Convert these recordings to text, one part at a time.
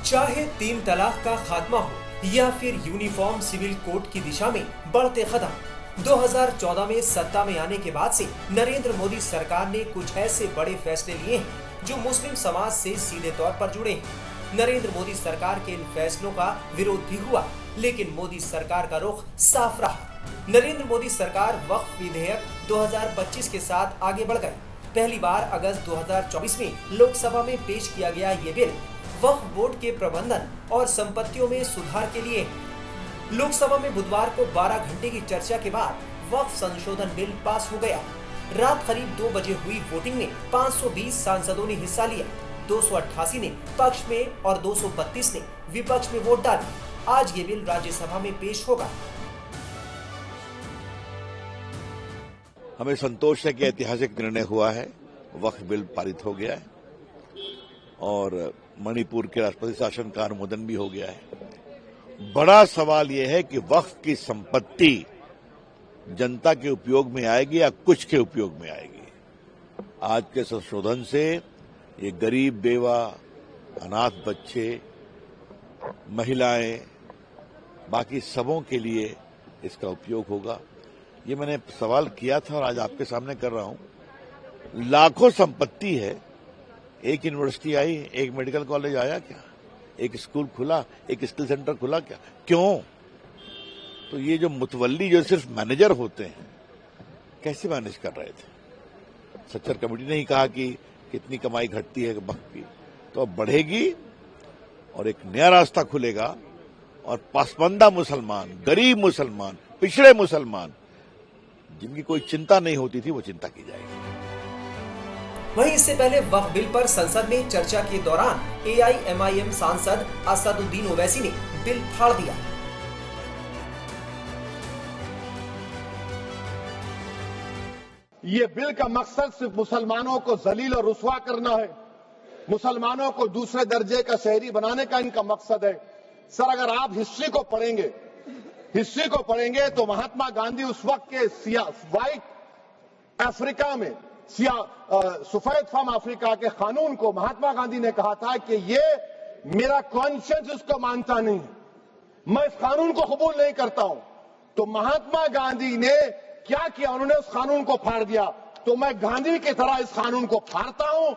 चाहे 3 तलाक का खात्मा हो या फिर यूनिफॉर्म सिविल कोड की दिशा में बढ़ते कदम, 2014 में सत्ता में आने के बाद से नरेंद्र मोदी सरकार ने कुछ ऐसे बड़े फैसले लिए हैं जो मुस्लिम समाज से सीधे तौर पर जुड़े हैं। नरेंद्र मोदी सरकार के इन फैसलों का विरोध भी हुआ, लेकिन मोदी सरकार का रुख साफ रहा। नरेंद्र मोदी सरकार वक्फ विधेयक 2025 के साथ आगे बढ़ गई। पहली बार अगस्त 2024 में लोकसभा में पेश किया गया ये बिल वक्फ बोर्ड के प्रबंधन और संपत्तियों में सुधार के लिए। लोकसभा में बुधवार को 12 घंटे की चर्चा के बाद वक्फ संशोधन बिल पास हो गया। रात करीब 2 बजे हुई वोटिंग में 520 सांसदों ने हिस्सा लिया। 288 ने पक्ष में और 232 ने विपक्ष में वोट डाले। आज ये बिल राज्यसभा में पेश होगा। हमें संतोष है कि ऐतिहासिक निर्णय हुआ है, वक्फ बिल पारित हो गया है और मणिपुर के राष्ट्रपति शासन का अनुमोदन भी हो गया है। बड़ा सवाल यह है कि वक्फ की संपत्ति जनता के उपयोग में आएगी या कुछ के उपयोग में आएगी। आज के संशोधन से ये गरीब, बेवा, अनाथ बच्चे, महिलाएं, बाकी सबों के लिए इसका उपयोग होगा। ये मैंने सवाल किया था और आज आपके सामने कर रहा हूं। लाखों संपत्ति है, एक यूनिवर्सिटी आई, एक मेडिकल कॉलेज आया क्या, एक स्कूल खुला, एक स्किल सेंटर खुला क्या? क्यों? तो ये जो मुतवल्ली जो सिर्फ मैनेजर होते हैं, कैसे मैनेज कर रहे थे? सच्चर कमेटी ने ही कहा कि कितनी कमाई घटती है वक्त की, तो अब बढ़ेगी और एक नया रास्ता खुलेगा और पसमानदा मुसलमान, गरीब मुसलमान, पिछड़े मुसलमान, जिनकी कोई चिंता नहीं होती थी, वो चिंता की जाएगी। वहीं इससे पहले वक्फ बिल पर संसद में चर्चा के दौरान AIMIM सांसद असदुद्दीन ओवैसी ने बिल फाड़ दिया। ये बिल का मकसद सिर्फ मुसलमानों को जलील और रुस्वा करना है, मुसलमानों को दूसरे दर्जे का शहरी बनाने का इनका मकसद है। सर, अगर आप हिस्ट्री को पढ़ेंगे तो महात्मा गांधी उस वक्त के व्हाइट अफ्रीका में सफेद फॉर्म अफ्रीका के कानून को महात्मा गांधी ने कहा था कि ये मेरा कॉन्शियंस इसको मानता नहीं, मैं इस कानून को कबूल नहीं करता हूं। तो महात्मा गांधी ने क्या किया? उन्होंने उस कानून को फाड़ दिया। तो मैं गांधी की तरह इस कानून को फाड़ता हूं।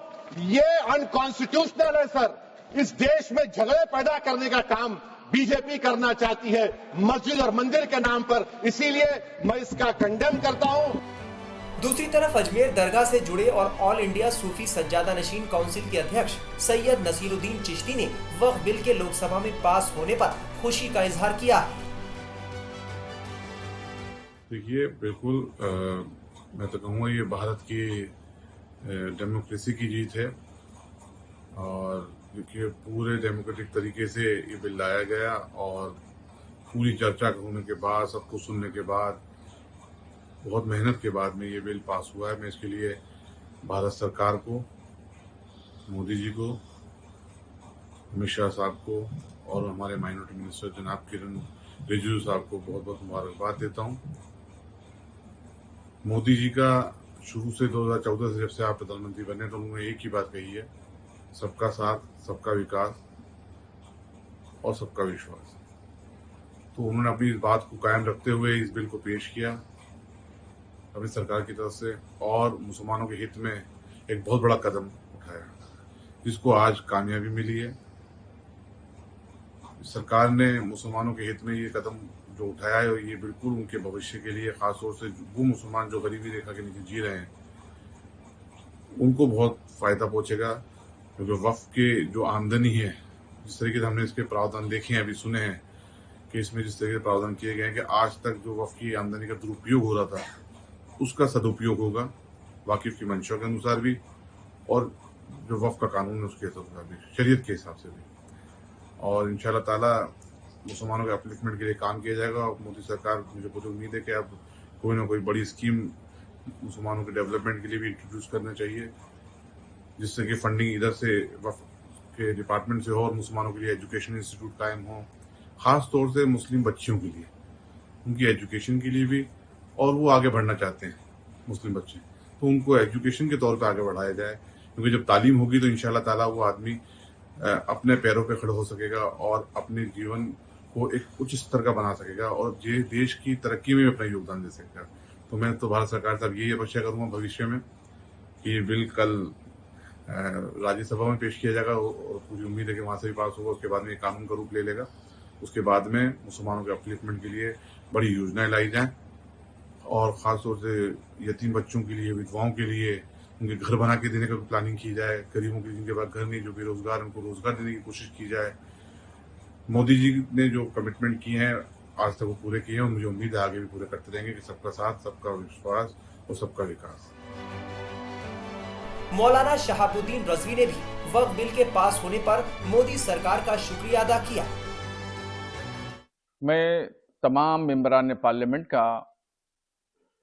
ये अनकॉन्स्टिट्यूशनल है सर। इस देश में झगड़े पैदा करने का काम बीजेपी करना चाहती है मस्जिद और मंदिर के नाम पर, इसीलिए मैं इसका कंडेम करता हूं। दूसरी तरफ अजमेर दरगाह से जुड़े और ऑल इंडिया सूफी सज्जादा नशीन काउंसिल के अध्यक्ष सैयद नसीरुद्दीन चिश्ती ने वक्फ बिल के लोकसभा में पास होने पर खुशी का इजहार किया। देखिए, बिल्कुल मैं तो कहूँगा ये भारत की डेमोक्रेसी की जीत है और देखिए पूरे डेमोक्रेटिक तरीके से ये बिल लाया गया और पूरी चर्चा होने के बाद, सबको सुनने के बाद, बहुत मेहनत के बाद में ये बिल पास हुआ है। मैं इसके लिए भारत सरकार को, मोदी जी को, अमित शाह साहब को और हमारे माइनॉरिटी मिनिस्टर जनाब किरण रिजिजू साहब को बहुत बहुत मुबारकबाद देता हूँ। मोदी जी का शुरू से 2014 से जब से आप प्रधानमंत्री बने तो उन्होंने एक ही बात कही है, सबका साथ, सबका विकास और सबका विश्वास। तो उन्होंने अपनी इस बात को कायम रखते हुए इस बिल को पेश किया अभी सरकार की तरफ से और मुसलमानों के हित में एक बहुत बड़ा कदम उठाया, जिसको आज कामयाबी मिली है। सरकार ने मुसलमानों के हित में ये कदम जो उठाया है, ये बिल्कुल उनके भविष्य के लिए, खासतौर से वो मुसलमान जो गरीबी रेखा के नीचे जी रहे हैं, उनको बहुत फायदा पहुंचेगा। क्योंकि वक्फ के जो आमदनी है, जिस तरीके से हमने इसके प्रावधान देखे हैं, अभी सुने हैं कि इसमें जिस तरीके से प्रावधान किए गए हैं कि आज तक जो वक्फ की आमदनी का दुरुपयोग हो रहा था, उसका सदुपयोग होगा वाकिफ की मंशा के अनुसार भी और जो वक्फ का कानून है उसके अनुसार भी, शरीयत के हिसाब से भी। और इंशाल्लाह ताला मुसलमानों के अपलिफ्टमेंट के लिए काम किया जाएगा। और मोदी सरकार, मुझे बहुत उम्मीद है कि अब कोई ना कोई बड़ी स्कीम मुसलमानों के डेवलपमेंट के लिए भी इंट्रोड्यूस करना चाहिए, जिससे कि फंडिंग इधर से वक्फ के डिपार्टमेंट से हो और मुसलमानों के लिए एजुकेशन इंस्टीट्यूट कायम हो, खास तौर से मुस्लिम बच्चियों के लिए, उनकी एजुकेशन के लिए भी। और वो आगे बढ़ना चाहते हैं मुस्लिम बच्चे, तो उनको एजुकेशन के तौर पे आगे बढ़ाया जाए, क्योंकि जब तालीम होगी तो इंशाल्लाह ताला वो आदमी अपने पैरों पे खड़ा हो सकेगा और अपने जीवन को एक उच्च स्तर का बना सकेगा और ये देश की तरक्की में भी अपना योगदान दे सकेगा। तो मैं तो भारत सरकार से अब यही अपेक्षा करूंगा भविष्य में कि ये बिल कल राज्यसभा में पेश किया जाएगा और पूरी उम्मीद है कि वहां से भी पास होगा। उसके बाद में ये कानून का रूप ले लेगा। उसके बाद में मुसलमानों के अपलिफ्टमेंट के लिए बड़ी योजनाएं लाई जाएं और खासतौर से यतीम बच्चों के लिए, विधवाओं के लिए उनके घर बना के देने का भी प्लानिंग की जाए। गरीबों के जिनके पास घर नहीं, जो बेरोजगार, उनको रोजगार देने की कोशिश की जाए। मोदी जी ने जो कमिटमेंट किए हैं आज तक वो पूरे किए हैं और मुझे उम्मीद है आगे भी पूरे करते रहेंगे कि सबका साथ, सबका विश्वास और सबका विकास। मौलाना शहाबुद्दीन रजवी ने भी वक्फ बिल के पास होने पर मोदी सरकार का शुक्रिया अदा किया। मैं तमाम मेंबरान पार्लियामेंट का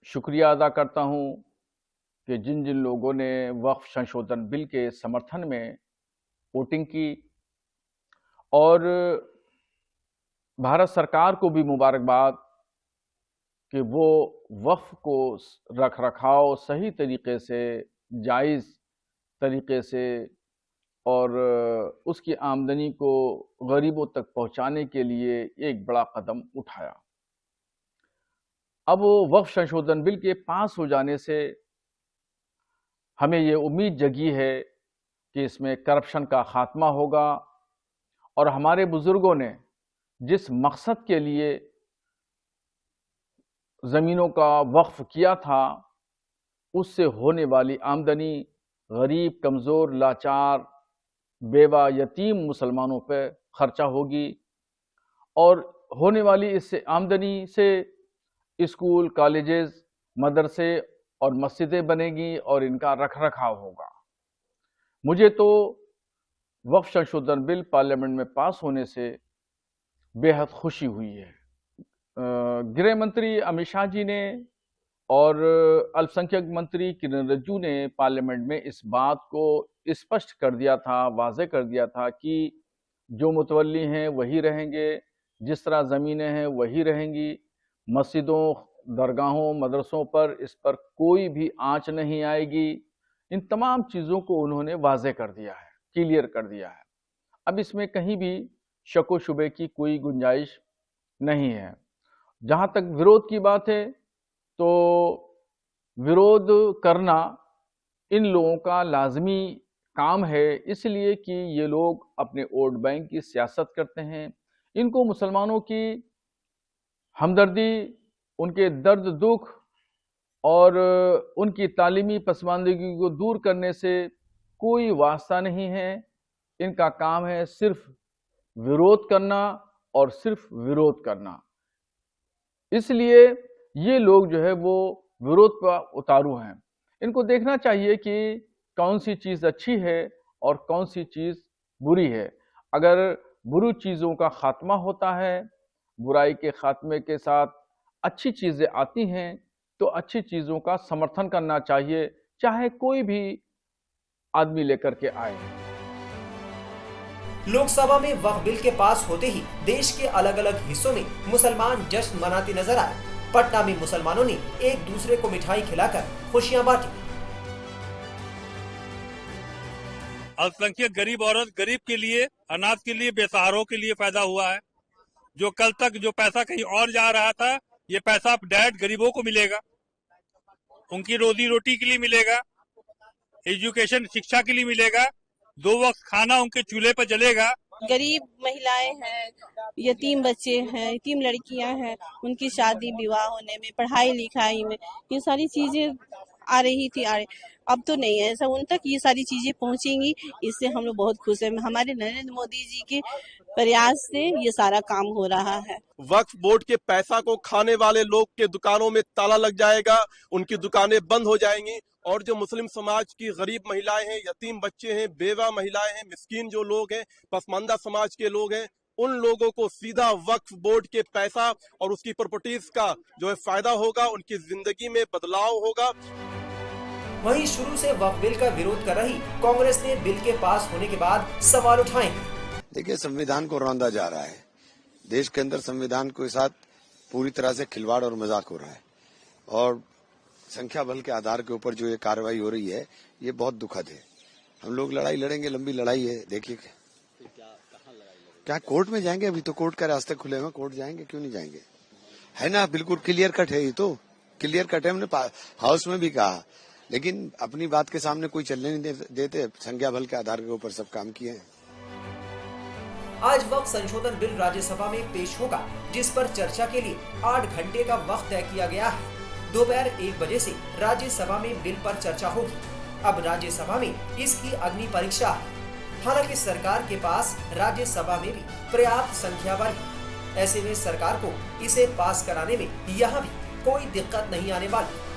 शुक्रिया अदा करता हूं कि जिन जिन लोगों ने वक्फ संशोधन बिल के समर्थन में वोटिंग की, और भारत सरकार को भी मुबारकबाद कि वो वक्फ को रख रखाव सही तरीके से, जायज़ तरीके से और उसकी आमदनी को गरीबों तक पहुंचाने के लिए एक बड़ा कदम उठाया। अब वक्फ संशोधन बिल के पास हो जाने से हमें ये उम्मीद जगी है कि इसमें करप्शन का खात्मा होगा और हमारे बुजुर्गों ने जिस मकसद के लिए ज़मीनों का वक्फ किया था, उससे होने वाली आमदनी गरीब, कमज़ोर, लाचार, बेवा, यतीम मुसलमानों पर खर्चा होगी और होने वाली इससे आमदनी से स्कूल, कॉलेजेस, मदरसे और मस्जिदें बनेगी और इनका रखरखाव होगा। मुझे तो वक्फ संशोधन बिल पार्लियामेंट में पास होने से बेहद खुशी हुई है। गृह मंत्री अमित शाह जी ने और अल्पसंख्यक मंत्री किरण रिजिजू ने पार्लियामेंट में इस बात को स्पष्ट कर दिया था, वाज़ेह कर दिया था कि जो मुतवल्ली हैं वही रहेंगे, जिस तरह ज़मीनें हैं वही रहेंगी, मस्जिदों, दरगाहों, मदरसों पर इस पर कोई भी आंच नहीं आएगी। इन तमाम चीज़ों को उन्होंने वाज़ेह कर दिया है, क्लियर कर दिया है। अब इसमें कहीं भी शक व शुबे की कोई गुंजाइश नहीं है। जहाँ तक विरोध की बात है तो विरोध करना इन लोगों का लाजमी काम है, इसलिए कि ये लोग अपने वोट बैंक की सियासत करते हैं। इनको मुसलमानों की हमदर्दी, उनके दर्द दुख और उनकी तालीमी पसमानदगी को दूर करने से कोई वास्ता नहीं है। इनका काम है सिर्फ विरोध करना और सिर्फ विरोध करना। इसलिए ये लोग जो है वो विरोध पर उतारू हैं। इनको देखना चाहिए कि कौन सी चीज़ अच्छी है और कौन सी चीज़ बुरी है। अगर बुरी चीज़ों का खात्मा होता है, बुराई के खात्मे के साथ अच्छी चीज़ें आती हैं, तो अच्छी चीज़ों का समर्थन करना चाहिए, चाहे कोई भी आदमी लेकर के आए। लोकसभा में वक्फ बिल के पास होते ही देश के अलग अलग हिस्सों में मुसलमान जश्न मनाते नजर आए। पटना में मुसलमानों ने एक दूसरे को मिठाई खिलाकर खुशियां बांटी। अल्पसंख्यक गरीब औरत, गरीब के लिए, अनाथ के लिए, बेसहारों के लिए फायदा हुआ है। जो कल तक जो पैसा कहीं और जा रहा था, ये पैसा डायरेक्ट गरीबों को मिलेगा, उनकी रोजी रोटी के लिए मिलेगा, एजुकेशन, शिक्षा के लिए मिलेगा, 2 वक्त खाना उनके चूल्हे पर जलेगा। गरीब महिलाएं हैं, यतीम बच्चे हैं, यतीम लड़कियां हैं, उनकी शादी विवाह होने में, पढ़ाई लिखाई में ये सारी चीजें आ रही थी, अब तो नहीं है ऐसा। उन तक ये सारी चीजें पहुंचेंगी, इससे हम लोग बहुत खुश हैं। हमारे नरेंद्र मोदी जी के प्रयास से ये सारा काम हो रहा है। वक्फ बोर्ड के पैसा को खाने वाले लोग के दुकानों में ताला लग जाएगा, उनकी दुकानें बंद हो जाएंगी और जो मुस्लिम समाज की गरीब महिलाएं हैं, यतीम बच्चे हैं, बेवा महिलाएं हैं, मिस्कीन जो लोग हैं, पसमानदा समाज के लोग हैं, उन लोगों को सीधा वक्फ बोर्ड के पैसा और उसकी प्रॉपर्टीज का जो है फायदा होगा, उनकी जिंदगी में बदलाव होगा। वहीं शुरू से वक्फ बिल का विरोध कर रही कांग्रेस ने बिल के पास होने के बाद सवाल उठाए। देखिए, संविधान को रौंदा जा रहा है। देश के अंदर संविधान के साथ पूरी तरह से खिलवाड़ और मजाक हो रहा है और संख्या बल के आधार के ऊपर जो ये कार्रवाई हो रही है, ये बहुत दुखद है। हम लोग लड़ाई लड़ेंगे, लंबी लड़ाई है। देखिए क्या कोर्ट में जाएंगे? अभी तो कोर्ट का रास्ते खुले हुए, कोर्ट जाएंगे, क्यों नहीं जाएंगे? है ना, बिल्कुल क्लियर कट है, ये तो क्लियर कट है। हमने हाउस में भी कहा, लेकिन अपनी बात के सामने कोई चलने नहीं देते। संख्या बल के आधार के ऊपर सब काम किए हैं। आज वक्त संशोधन बिल राज्यसभा में पेश होगा, जिस पर चर्चा के लिए 8 घंटे का वक्त तय किया गया है। दोपहर 1 बजे से राज्यसभा में बिल पर चर्चा होगी। अब राज्यसभा में इसकी अग्नि परीक्षा है। हालांकि सरकार के पास राज्यसभा में भी पर्याप्त संख्या बल है। ऐसे में सरकार को इसे पास कराने में यहाँ भी कोई दिक्कत नहीं आने वाली।